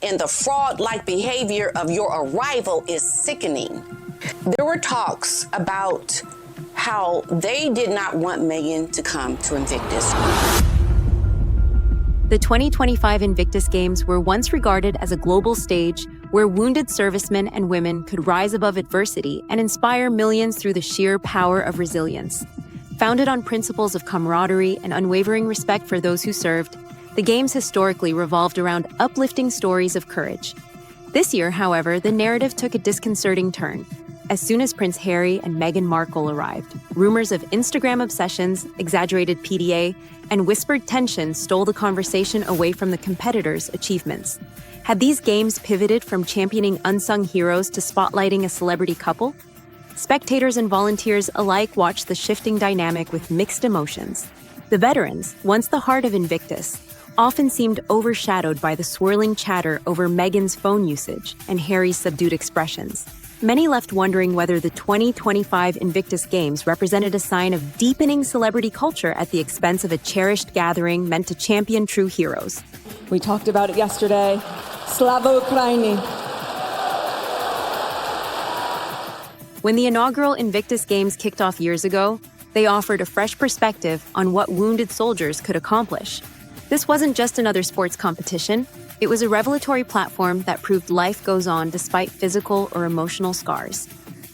And the fraud-like behavior of your arrival is sickening. There were talks about how they did not want Meghan to come to Invictus. The 2025 Invictus Games were once regarded as a global stage where wounded servicemen and women could rise above adversity and inspire millions through the sheer power of resilience. Founded on principles of camaraderie and unwavering respect for those who served, the Games historically revolved around uplifting stories of courage. This year, however, the narrative took a disconcerting turn. As soon as Prince Harry and Meghan Markle arrived, rumors of Instagram obsessions, exaggerated PDA, and whispered tension stole the conversation away from the competitors' achievements. Had these games pivoted from championing unsung heroes to spotlighting a celebrity couple? Spectators and volunteers alike watched the shifting dynamic with mixed emotions. The veterans, once the heart of Invictus, often seemed overshadowed by the swirling chatter over Meghan's phone usage and Harry's subdued expressions. Many left wondering whether the 2025 Invictus Games represented a sign of deepening celebrity culture at the expense of a cherished gathering meant to champion true heroes. We talked about it yesterday. Slava Ukraini. When the inaugural Invictus Games kicked off years ago, they offered a fresh perspective on what wounded soldiers could accomplish. This wasn't just another sports competition. It was a revelatory platform that proved life goes on despite physical or emotional scars.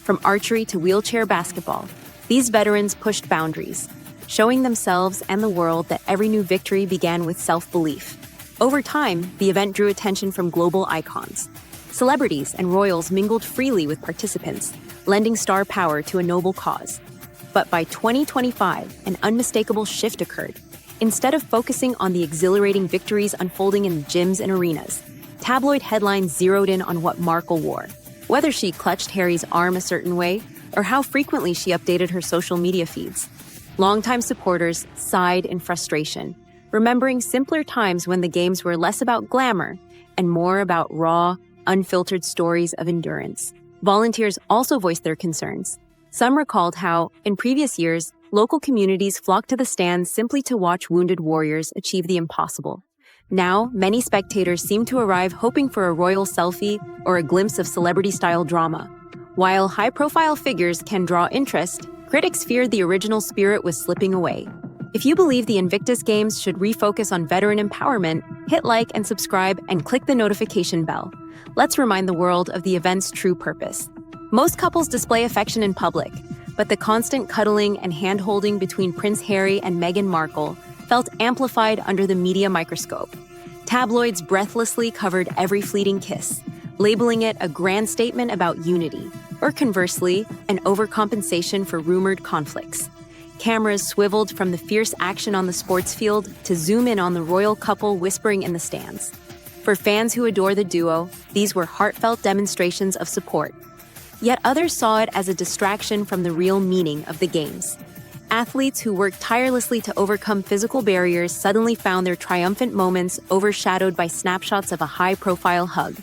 From archery to wheelchair basketball, these veterans pushed boundaries, showing themselves and the world that every new victory began with self-belief. Over time, the event drew attention from global icons. Celebrities and royals mingled freely with participants, lending star power to a noble cause. But by 2025, an unmistakable shift occurred. Instead of focusing on the exhilarating victories unfolding in gyms and arenas, tabloid headlines zeroed in on what Markle wore. Whether she clutched Harry's arm a certain way, or how frequently she updated her social media feeds. Longtime supporters sighed in frustration, remembering simpler times when the games were less about glamour and more about raw, unfiltered stories of endurance. Volunteers also voiced their concerns. Some recalled how, in previous years, local communities flocked to the stands simply to watch wounded warriors achieve the impossible. Now, many spectators seem to arrive hoping for a royal selfie or a glimpse of celebrity-style drama. While high-profile figures can draw interest, critics feared the original spirit was slipping away. If you believe the Invictus Games should refocus on veteran empowerment, hit like and subscribe and click the notification bell. Let's remind the world of the event's true purpose. Most couples display affection in public, but the constant cuddling and hand-holding between Prince Harry and Meghan Markle felt amplified under the media microscope. Tabloids breathlessly covered every fleeting kiss, labeling it a grand statement about unity, or conversely, an overcompensation for rumored conflicts. Cameras swiveled from the fierce action on the sports field to zoom in on the royal couple whispering in the stands. For fans who adore the duo, these were heartfelt demonstrations of support. Yet others saw it as a distraction from the real meaning of the games. Athletes who worked tirelessly to overcome physical barriers suddenly found their triumphant moments overshadowed by snapshots of a high-profile hug.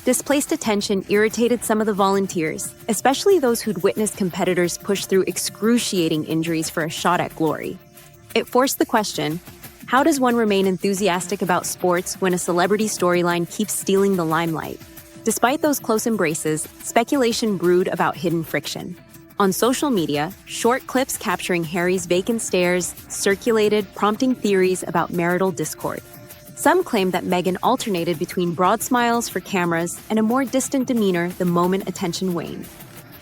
Displaced attention irritated some of the volunteers, especially those who'd witnessed competitors push through excruciating injuries for a shot at glory. It forced the question, how does one remain enthusiastic about sports when a celebrity storyline keeps stealing the limelight? Despite those close embraces, speculation brewed about hidden friction. On social media, short clips capturing Harry's vacant stares circulated, prompting theories about marital discord. Some claimed that Meghan alternated between broad smiles for cameras and a more distant demeanor the moment attention waned.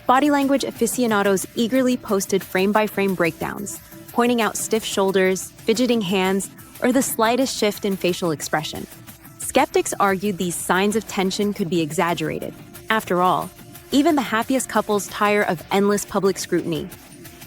Body language aficionados eagerly posted frame-by-frame breakdowns, pointing out stiff shoulders, fidgeting hands, or the slightest shift in facial expression. Skeptics argued these signs of tension could be exaggerated. After all, even the happiest couples tire of endless public scrutiny.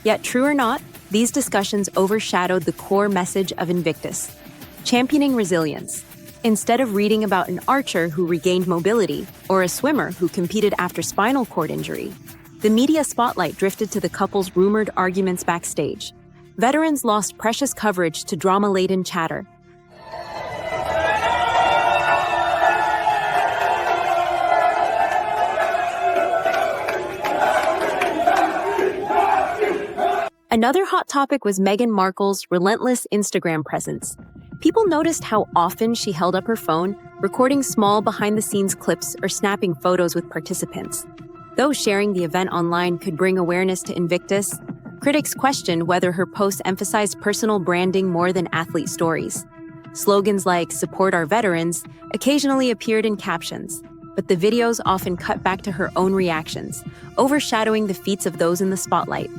Yet, true or not, these discussions overshadowed the core message of Invictus: championing resilience. Instead of reading about an archer who regained mobility or a swimmer who competed after spinal cord injury, the media spotlight drifted to the couple's rumored arguments backstage. Veterans lost precious coverage to drama-laden chatter. Another hot topic was Meghan Markle's relentless Instagram presence. People noticed how often she held up her phone, recording small behind-the-scenes clips or snapping photos with participants. Though sharing the event online could bring awareness to Invictus, critics questioned whether her posts emphasized personal branding more than athlete stories. Slogans like "Support our veterans" occasionally appeared in captions, but the videos often cut back to her own reactions, overshadowing the feats of those in the spotlight.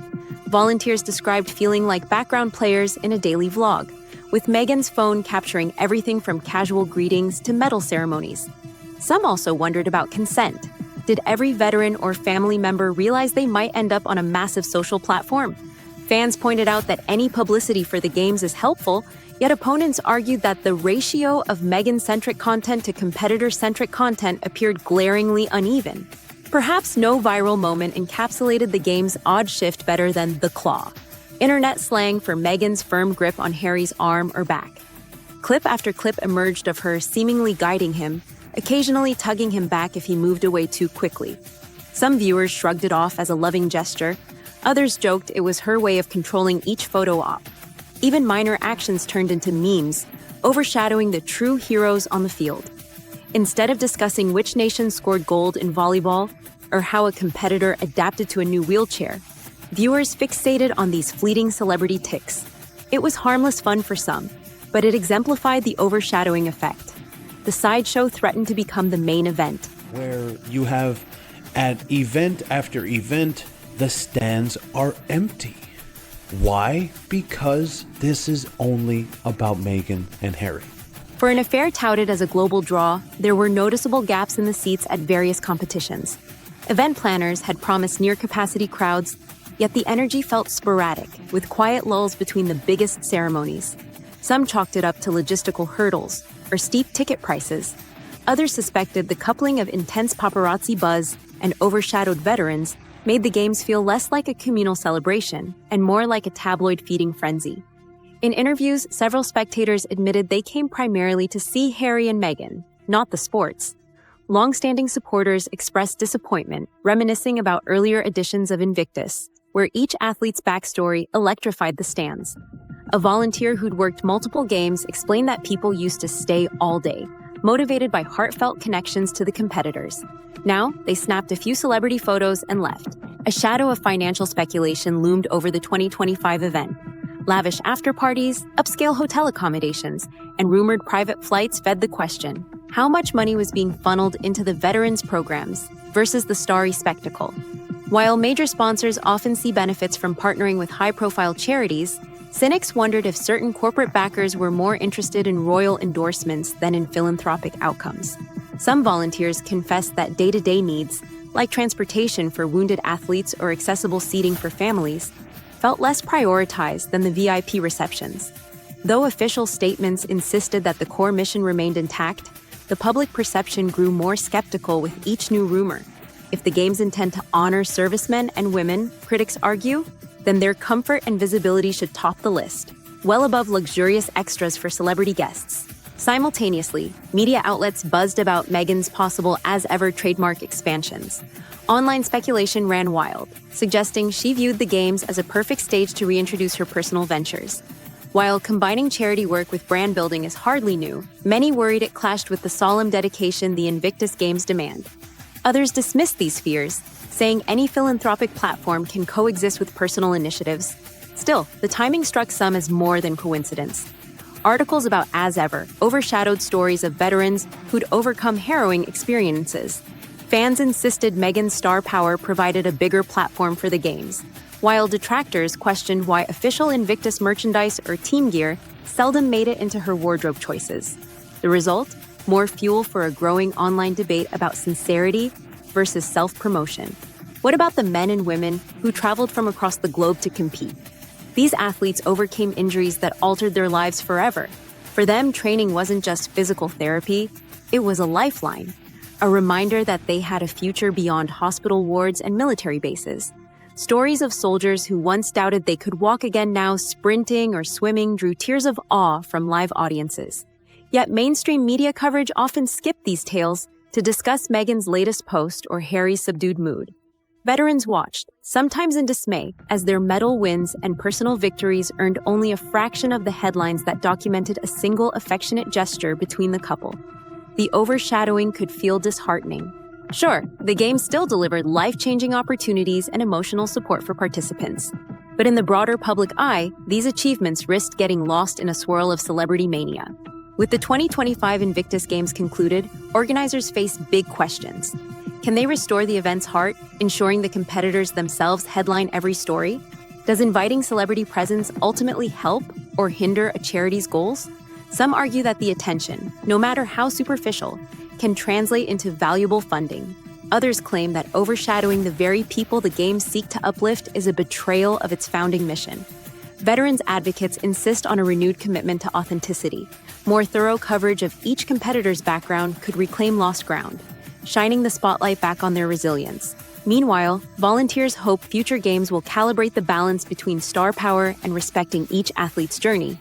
Volunteers described feeling like background players in a daily vlog, with Meghan's phone capturing everything from casual greetings to medal ceremonies. Some also wondered about consent. Did every veteran or family member realize they might end up on a massive social platform? Fans pointed out that any publicity for the games is helpful, yet opponents argued that the ratio of Meghan-centric content to competitor-centric content appeared glaringly uneven. Perhaps no viral moment encapsulated the game's odd shift better than the claw, internet slang for Meghan's firm grip on Harry's arm or back. Clip after clip emerged of her seemingly guiding him, occasionally tugging him back if he moved away too quickly. Some viewers shrugged it off as a loving gesture. Others joked it was her way of controlling each photo op. Even minor actions turned into memes, overshadowing the true heroes on the field. Instead of discussing which nation scored gold in volleyball or how a competitor adapted to a new wheelchair, viewers fixated on these fleeting celebrity tics. It was harmless fun for some, but it exemplified the overshadowing effect. The sideshow threatened to become the main event. Where you have, at event after event, the stands are empty. Why? Because this is only about Meghan and Harry. For an affair touted as a global draw, there were noticeable gaps in the seats at various competitions. Event planners had promised near-capacity crowds, yet the energy felt sporadic, with quiet lulls between the biggest ceremonies. Some chalked it up to logistical hurdles or steep ticket prices. Others suspected the coupling of intense paparazzi buzz and overshadowed veterans made the games feel less like a communal celebration and more like a tabloid feeding frenzy. In interviews, several spectators admitted they came primarily to see Harry and Meghan, not the sports. Long-standing supporters expressed disappointment, reminiscing about earlier editions of Invictus, where each athlete's backstory electrified the stands. A volunteer who'd worked multiple games explained that people used to stay all day, motivated by heartfelt connections to the competitors. Now, they snapped a few celebrity photos and left. A shadow of financial speculation loomed over the 2025 event. Lavish after-parties, upscale hotel accommodations, and rumored private flights fed the question: how much money was being funneled into the veterans' programs versus the starry spectacle? While major sponsors often see benefits from partnering with high-profile charities, cynics wondered if certain corporate backers were more interested in royal endorsements than in philanthropic outcomes. Some volunteers confessed that day-to-day needs, like transportation for wounded athletes or accessible seating for families, felt less prioritized than the VIP receptions. Though official statements insisted that the core mission remained intact, the public perception grew more skeptical with each new rumor. If the games intend to honor servicemen and women, critics argue, then their comfort and visibility should top the list, well above luxurious extras for celebrity guests. Simultaneously, media outlets buzzed about Meghan's possible as-ever trademark expansions. Online speculation ran wild, suggesting she viewed the games as a perfect stage to reintroduce her personal ventures. While combining charity work with brand building is hardly new, many worried it clashed with the solemn dedication the Invictus Games demand. Others dismissed these fears, saying any philanthropic platform can coexist with personal initiatives. Still, the timing struck some as more than coincidence. Articles about As Ever overshadowed stories of veterans who'd overcome harrowing experiences. Fans insisted Meghan's star power provided a bigger platform for the games, while detractors questioned why official Invictus merchandise or team gear seldom made it into her wardrobe choices. The result? More fuel for a growing online debate about sincerity versus self-promotion. What about the men and women who traveled from across the globe to compete? These athletes overcame injuries that altered their lives forever. For them, training wasn't just physical therapy, it was a lifeline, a reminder that they had a future beyond hospital wards and military bases. Stories of soldiers who once doubted they could walk again now sprinting or swimming drew tears of awe from live audiences. Yet mainstream media coverage often skipped these tales to discuss Meghan's latest post or Harry's subdued mood. Veterans watched, sometimes in dismay, as their medal wins and personal victories earned only a fraction of the headlines that documented a single affectionate gesture between the couple. the overshadowing could feel disheartening. Sure, the Games still delivered life-changing opportunities and emotional support for participants. But in the broader public eye, these achievements risked getting lost in a swirl of celebrity mania. With the 2025 Invictus Games concluded, organizers face big questions. Can they restore the event's heart, ensuring the competitors themselves headline every story? Does inviting celebrity presence ultimately help or hinder a charity's goals? Some argue that the attention, no matter how superficial, can translate into valuable funding. Others claim that overshadowing the very people the Games seek to uplift is a betrayal of its founding mission. Veterans advocates insist on a renewed commitment to authenticity. More thorough coverage of each competitor's background could reclaim lost ground, shining the spotlight back on their resilience. Meanwhile, volunteers hope future Games will calibrate the balance between star power and respecting each athlete's journey.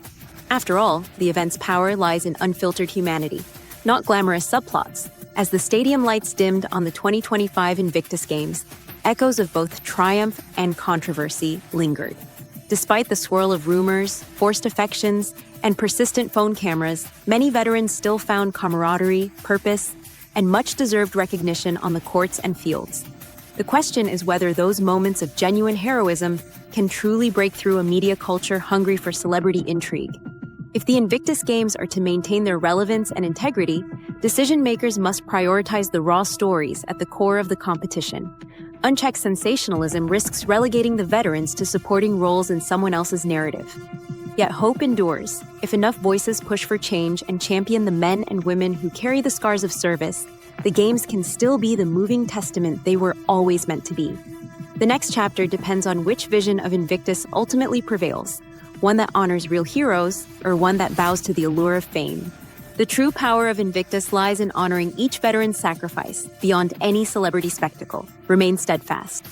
After all, the event's power lies in unfiltered humanity, not glamorous subplots. As the stadium lights dimmed on the 2025 Invictus Games, echoes of both triumph and controversy lingered. Despite the swirl of rumors, forced affections, and persistent phone cameras, many veterans still found camaraderie, purpose, and much-deserved recognition on the courts and fields. The question is whether those moments of genuine heroism can truly break through a media culture hungry for celebrity intrigue. If the Invictus Games are to maintain their relevance and integrity, decision-makers must prioritize the raw stories at the core of the competition. Unchecked sensationalism risks relegating the veterans to supporting roles in someone else's narrative. Yet hope endures. If enough voices push for change and champion the men and women who carry the scars of service, the Games can still be the moving testament they were always meant to be. The next chapter depends on which vision of Invictus ultimately prevails, one that honors real heroes or one that bows to the allure of fame. The true power of Invictus lies in honoring each veteran's sacrifice beyond any celebrity spectacle. Remain steadfast.